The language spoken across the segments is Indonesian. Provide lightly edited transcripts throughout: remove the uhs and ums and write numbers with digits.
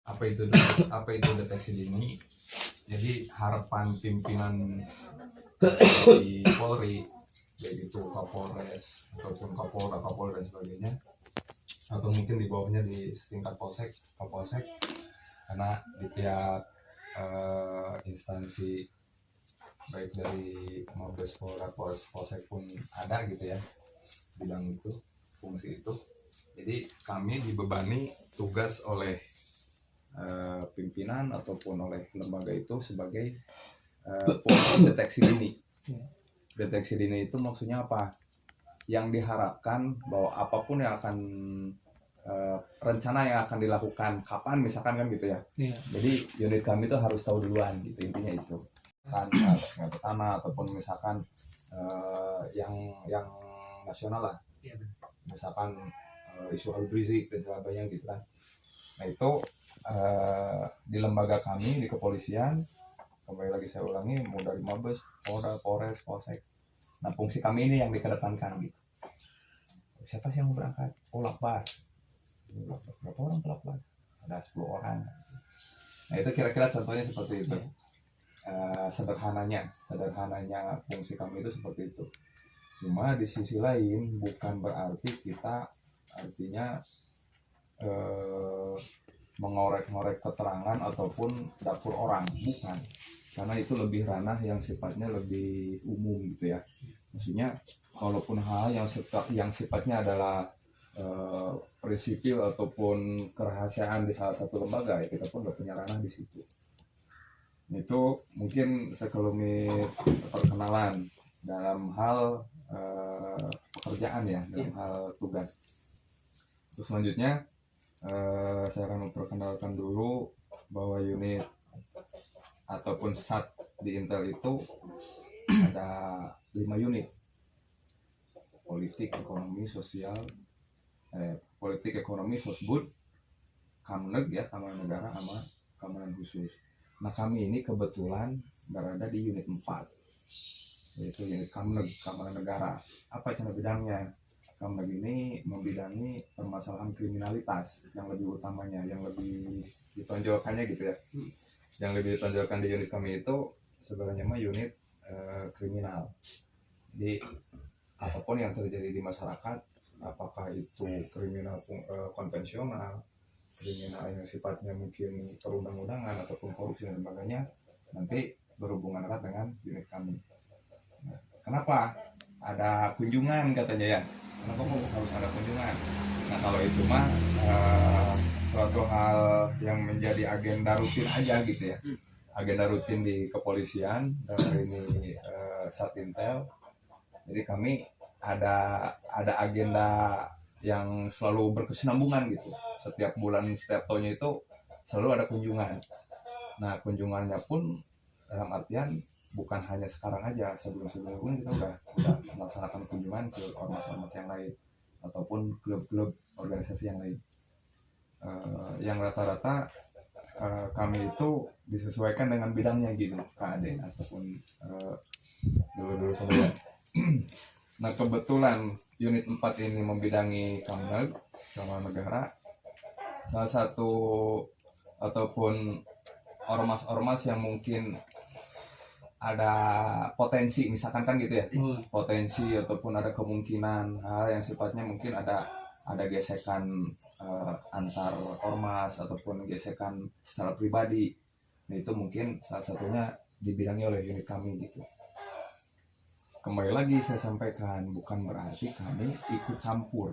Apa itu deteksi dini? Jadi harapan pimpinan di Polri, yaitu Kapolres ataupun Kapolda dan sebagainya, atau mungkin di bawahnya di setingkat Kapolsek, karena di tiap instansi baik dari Mabes Polda, Polsek pun ada gitu ya bidang itu, fungsi itu. Jadi kami dibebani tugas oleh pimpinan ataupun oleh lembaga itu sebagai fungsi deteksi dini. Deteksi dini itu maksudnya apa? Yang diharapkan bahwa apapun yang akan rencana yang akan dilakukan kapan misalkan kan gitu ya. Jadi unit kami itu harus tahu duluan gitu, intinya itu. Kan tanah ataupun misalkan yang nasional lah. Misalkan isu Habib Rizik dan sebagainya gitu kan. Nah itu di lembaga kami di kepolisian, kembali lagi saya ulangi, mau dari Mabes, Polda, Polres, Polsek. Nah fungsi kami ini yang dikedepankan gitu. Siapa sih yang mau berangkat? Oh Lakbas. Berapa orang Lakbas? Ada 10 orang. Nah itu kira-kira contohnya seperti itu. Sederhananya fungsi kami itu seperti itu. Cuma di sisi lain bukan berarti kita artinya mengorek-ngorek keterangan ataupun dapur orang, bukan, karena itu lebih ranah yang sifatnya lebih umum gitu ya. Maksudnya kalaupun hal yang sifatnya adalah prinsipil ataupun kerahasiaan di salah satu lembaga, ya kita pun nggak punya ranah di situ. Itu mungkin sekelumit perkenalan dalam hal pekerjaan ya, dalam hal tugas. Terus selanjutnya saya akan memperkenalkan dulu bahwa unit ataupun SAT di Intel itu ada 5 unit: politik, ekonomi, sosial, politik, ekonomi, sosbud, Kamneg ya, keamanan negara, sama keamanan khusus. Nah kami ini kebetulan berada di unit 4, yaitu unit Kamneg, keamanan negara. Apa cara bidangnya? Kamneg ini membidangi permasalahan kriminalitas yang lebih utamanya, yang lebih ditonjolkannya gitu ya. Yang lebih ditonjolkan di unit kami itu sebenarnya mah unit kriminal. Jadi apapun yang terjadi di masyarakat, apakah itu kriminal konvensional, kriminal yang sifatnya mungkin perundang-undangan ataupun korupsi dan sebagainya, nanti berhubungan erat dengan unit kami. Nah, kenapa ada kunjungan katanya ya? Kenapa kok harus ada kunjungan? Nah kalau itu mah suatu hal yang menjadi agenda rutin aja gitu ya, agenda rutin di kepolisian dalam ini Satintel. Jadi kami ada agenda yang selalu berkesinambungan gitu. Setiap bulan, setiap tahunnya itu selalu ada kunjungan. Nah kunjungannya pun dalam artian bukan hanya sekarang aja, sebelum-sebelumnya pun kita udah melaksanakan kunjungan ke ormas-ormas yang lain ataupun klub-klub organisasi yang lain. Yang rata-rata kami itu disesuaikan dengan bidangnya gitu, KAD ataupun dulu sebelumnya. Nah kebetulan unit 4 ini membidangi Kamneg, keamanan negara. Salah satu ataupun ormas-ormas yang mungkin ada potensi misalkan kan gitu ya, potensi ataupun ada kemungkinan hal yang sifatnya mungkin ada gesekan antar ormas ataupun gesekan secara pribadi. Nah itu mungkin salah satunya dibidangi oleh unit kami gitu. Kembali lagi saya sampaikan, bukan berarti kami ikut campur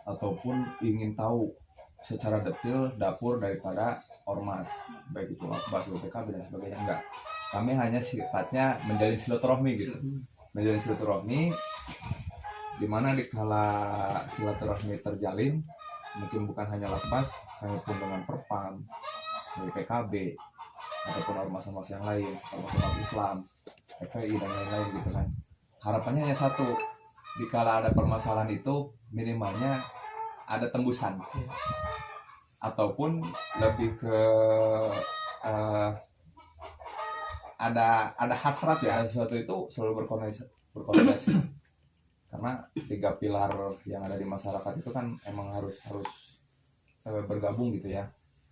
ataupun ingin tahu secara detail dapur daripada ormas, baik itu Lakbas, BPKB dan sebagainya, enggak. Kami hanya sifatnya menjalin silaturahmi gitu, menjalin silaturahmi, dimana dikala silaturahmi terjalin, mungkin bukan hanya Lakbas, kami pun dengan Perpam, BPKB, ataupun ormas-ormas yang lain, ormas Islam, FPI dan lain-lain gitu kan. Harapannya hanya satu, dikala ada permasalahan itu minimalnya ada tembusan, ataupun lebih ke ada hasrat ya, sesuatu itu selalu berkoordinasi. Karena 3 pilar yang ada di masyarakat itu kan emang harus bergabung gitu ya.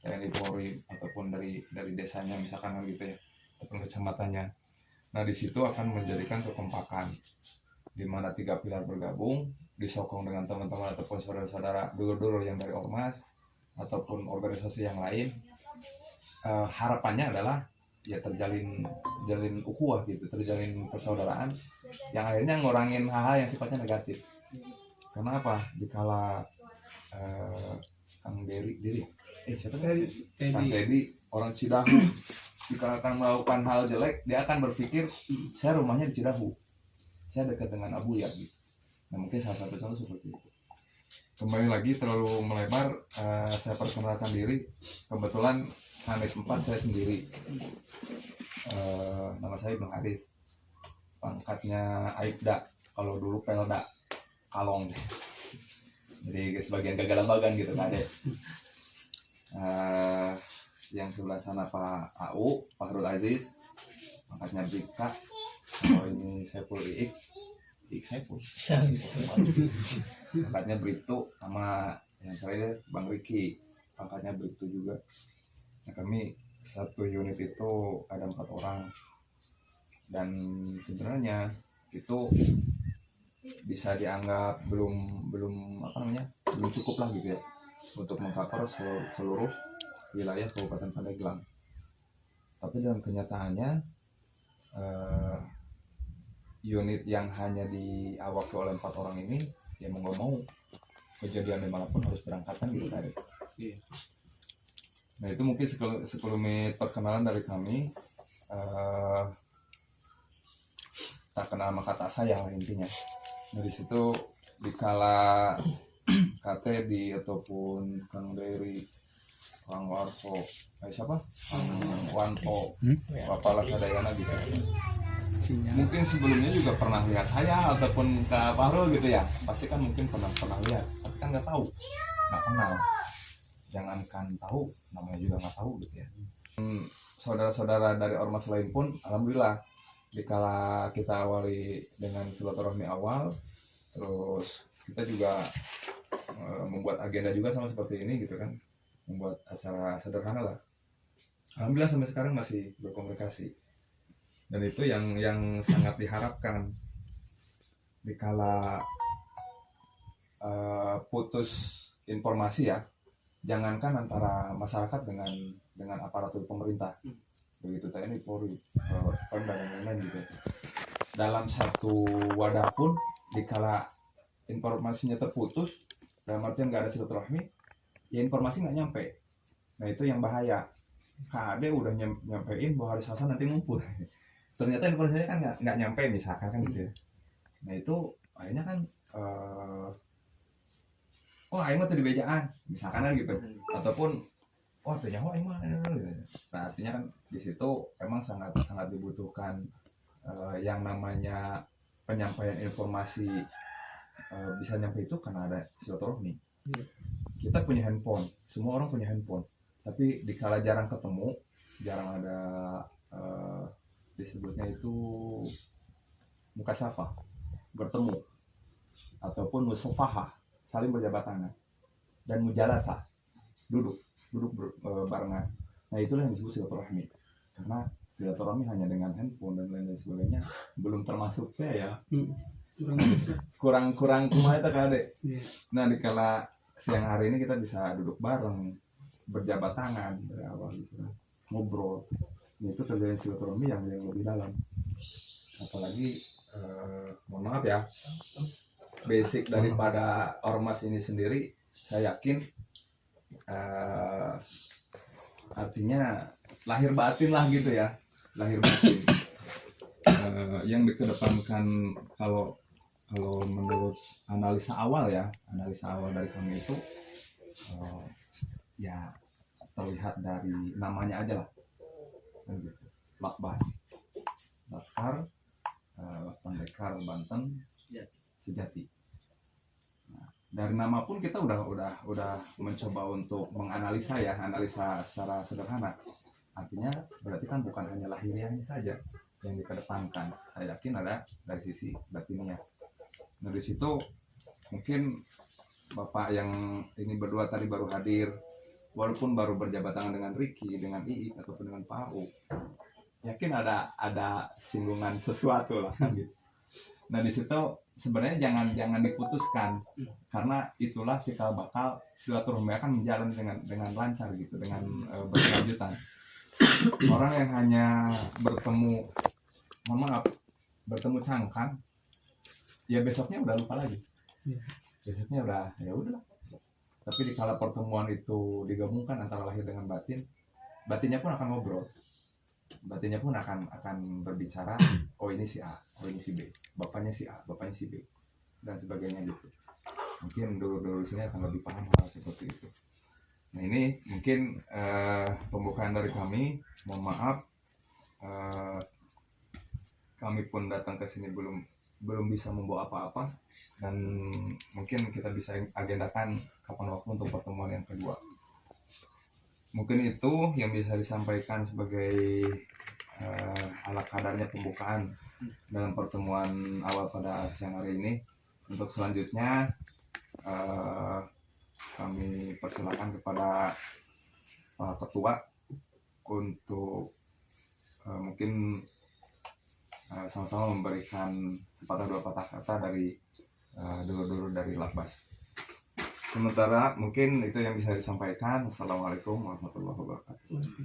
TNI Polri ataupun dari desanya misalkan kan gitu ya, ataupun kecamatannya. Nah di situ akan menjadikan kekompakan di mana 3 pilar bergabung, disokong dengan teman-teman ataupun saudara-saudara dulur-dulur yang dari ormas ataupun organisasi yang lain. Harapannya adalah ya terjalin ukhuwah gitu, terjalin persaudaraan yang akhirnya ngurangin hal-hal yang sifatnya negatif. Karena apa? Dikala Kang Diri siapa tadi? Kang Dedi orang Cidahu, dikala akan melakukan hal jelek, dia akan berpikir saya rumahnya di Cidahu, saya dekat dengan Abu ya gitu. Nah mungkin salah satu contoh seperti itu. Kembali lagi terlalu melebar, saya perkenalkan diri. Kebetulan Hanif 4 saya sendiri. Nama saya Ibnu Haris. Pangkatnya Aibda. Kalau dulu Pelda Kalong. Jadi sebagian gagalambagan gitu Kade. Yang sebelah sana Pak AU, Pak Hrul Aziz. Pangkatnya Bribka. Kalau ini Saiful Iik Saiful. Pangkatnya Bribtu sama yang terakhir Bang Riki. Pangkatnya Bribtu juga. Nah, kami satu unit itu ada 4 orang dan sebenarnya itu bisa dianggap belum cukup lah gitu ya untuk mengcover seluruh wilayah Kabupaten Pandeglang. Tapi dalam kenyataannya unit yang hanya diawaki oleh 4 orang ini ya mau nggak mau kejadian dimanapun harus berangkatan gitu kan. Nah itu mungkin sekelumit perkenalan dari kami. Tak kenal maka tak sayang lah intinya. Dari situ dikala KT ataupun Kang Dery, Kang Warso, siapa? Kang Wanto, Bapak Lakadayana gitu. Mungkin sebelumnya juga pernah lihat saya ataupun ke Fahrul gitu ya. Pasti kan mungkin pernah lihat, tapi kan nggak tahu, nggak kenal. Jangankan tahu, namanya juga nggak tahu gitu ya. Saudara-saudara dari ormas lain pun alhamdulillah dikala kita awali dengan silaturahmi awal, terus kita juga membuat agenda juga sama seperti ini gitu kan, membuat acara sederhana lah. Alhamdulillah sampai sekarang masih berkomunikasi, dan itu yang sangat diharapkan dikala putus informasi ya. Jangankan antara masyarakat dengan aparatur pemerintah, begitu TNI, Polri, Pemda dan lain-lain gitu. Dalam satu wadah pun, dikala informasinya terputus, dalam artian nggak ada silaturahmi, ya informasi nggak nyampe. Nah itu yang bahaya. KAD udah nyampein bahwa hari Selasa nanti ngumpul, ternyata informasinya kan nggak nyampe misalkan kan gitu. Nah itu akhirnya kan aing mah tadi bejaan misalkan kan gitu, ataupun ternyata aing mah gitu. Nah artinya kan di situ emang sangat dibutuhkan yang namanya penyampaian informasi bisa nyampe itu karena ada silaturahmi. Kita punya handphone, semua orang punya handphone, tapi dikala jarang ketemu, jarang ada disebutnya itu mukasyafah, bertemu, ataupun musafahah, saling berjabat tangan, dan mujalasah, duduk barengan. Nah itulah yang disebut silaturahmi. Karena silaturahmi hanya dengan handphone dan lain sebagainya belum termasuk ya kurang kumaha eta kade. Nah dikala siang hari ini kita bisa duduk bareng, berjabat tangan dari awal gitu, ngobrol. Itu terjadi silaturahmi yang lebih dalam. Apalagi mohon maaf ya, basic daripada ormas ini sendiri saya yakin artinya lahir batin lah gitu ya, lahir batin. Yang dikedepankan kalau menurut analisa awal dari kami itu ya terlihat dari namanya aja lah, gitu. Lakbas, Laskar Pendekar Banten Sejati. Nah, dari nama pun kita udah mencoba untuk menganalisa ya, analisa secara sederhana. Artinya berarti kan bukan hanya lahiriahnya saja yang dikedepankan. Saya yakin ada dari sisi batinnya. Nah di situ mungkin Bapak yang ini berdua tadi baru hadir, walaupun baru berjabat tangan dengan Ricky, dengan Iik ataupun dengan Pak U, yakin ada singgungan sesuatu lah kan gitu. Nah di situ sebenarnya jangan diputuskan, karena itulah cikal bakal silaturahmi akan menjalin dengan lancar gitu, dengan berkelanjutan. Orang yang hanya bertemu, mohon maaf, bertemu cangkang, ya besoknya udah lupa lagi. Besoknya udah ya udah. Tapi di kala pertemuan itu digabungkan antara lahir dengan batin, batinnya pun akan ngobrol. Batinnya pun akan berbicara, oh ini si A, oh ini si B, bapaknya si A, bapaknya si B, dan sebagainya gitu. Mungkin dulu sini akan lebih paham hal seperti itu. Nah ini mungkin pembukaan dari kami. Mohon maaf, kami pun datang ke sini belum bisa membawa apa-apa, dan mungkin kita bisa agendakan kapan waktu untuk pertemuan yang kedua. Mungkin itu yang bisa disampaikan sebagai ala kadarnya pembukaan dalam pertemuan awal pada siang hari ini. Untuk selanjutnya kami persilakan kepada Pak Ketua untuk mungkin sama-sama memberikan sepatah dua patah kata dari dulu dari Lakbas. Sementara mungkin itu yang bisa disampaikan. Assalamualaikum warahmatullahi wabarakatuh.